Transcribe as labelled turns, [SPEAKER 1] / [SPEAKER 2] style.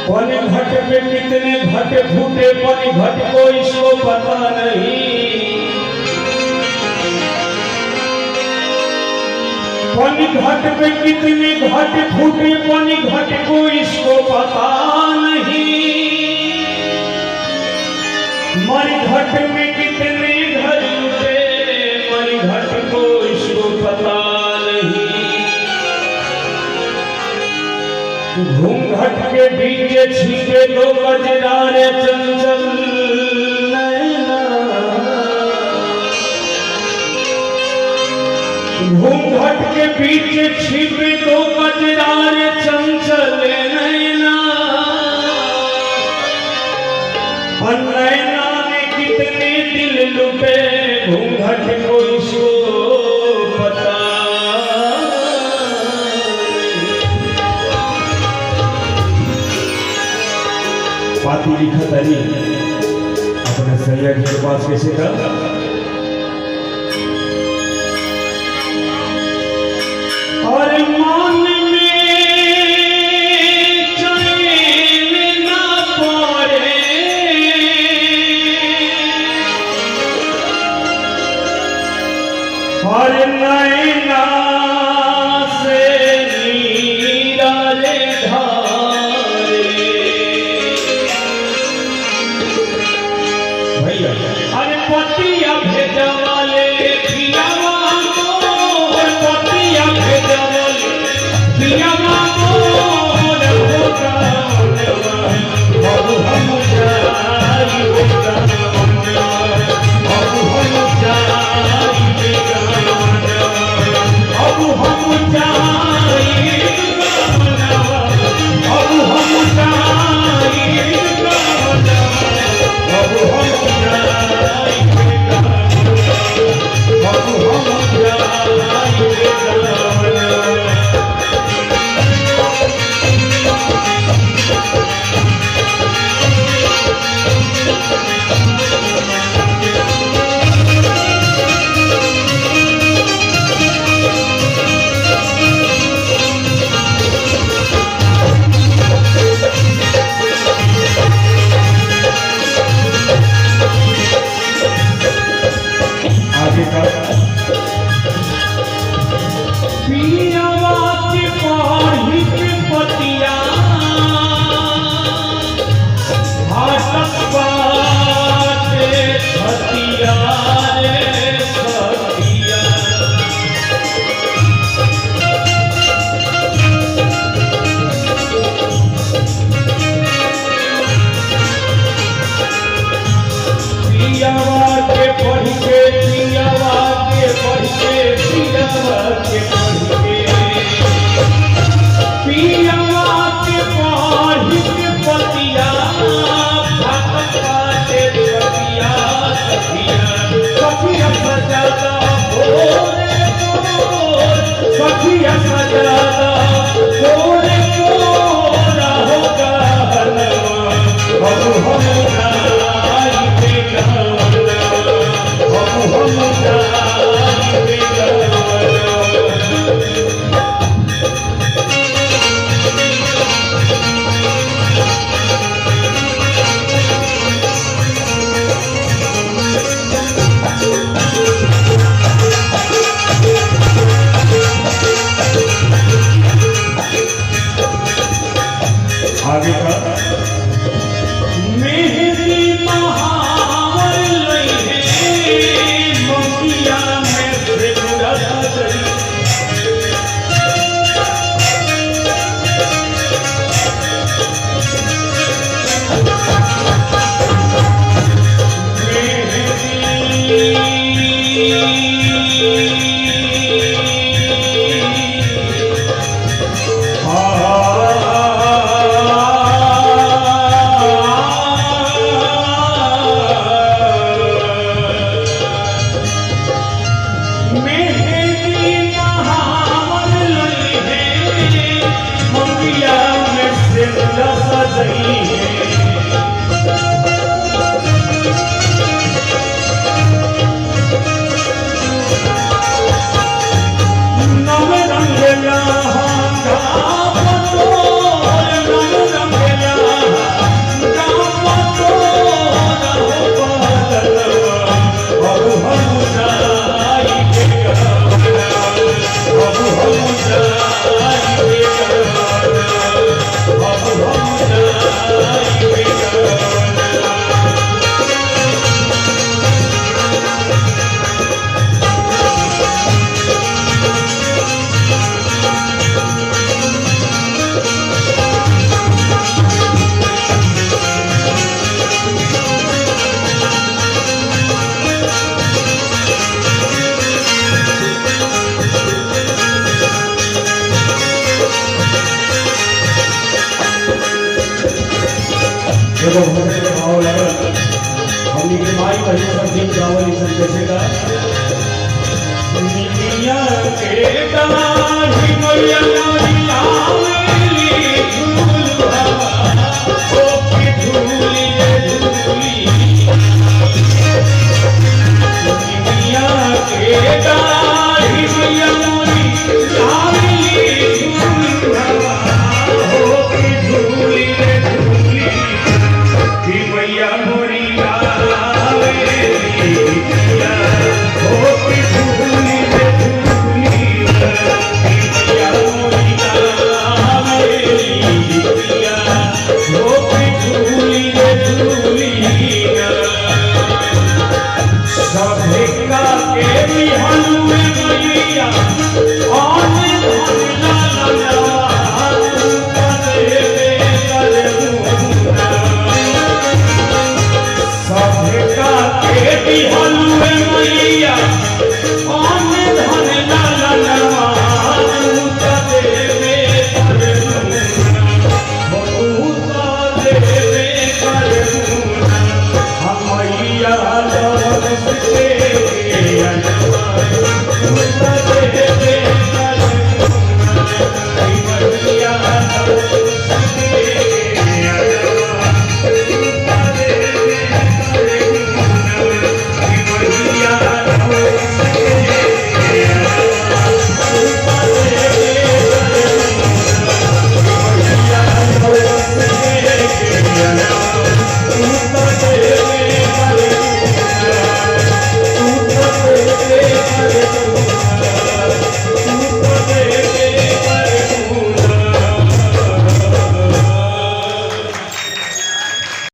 [SPEAKER 1] पानी घट पे कितने घट फूटे पानी घट को इसको पता नहीं। पानी घट पे कितने घट फूटे पानी घट को इसको पता नहीं। मरी घट में कितने घर लुटे मरी घट को इसको पता नहीं। घूंघट के बीच छिपे दो गजरारे चंचल नैना। घूंघट के बीच छिपे दो गजरारे चंचल नैना। नैना ने कितने दिल लुटे घूंघट को इसको पता। बात लिखा तरी अपने सैयद के पास कैसे कर। और मान में चैन ना पड़े और नैना से नीराले धारे। अरे पतिया भेजा वाले पियावा मोर पतिया भेजा वाले पियावा मोर अब हम जाई मेहंदी नहावन लई है मंगिया में सिंदूर सजई है नव रंगला हमने के माई बहन सब दिन चावल इस जैसे का निमिया के दाही मैया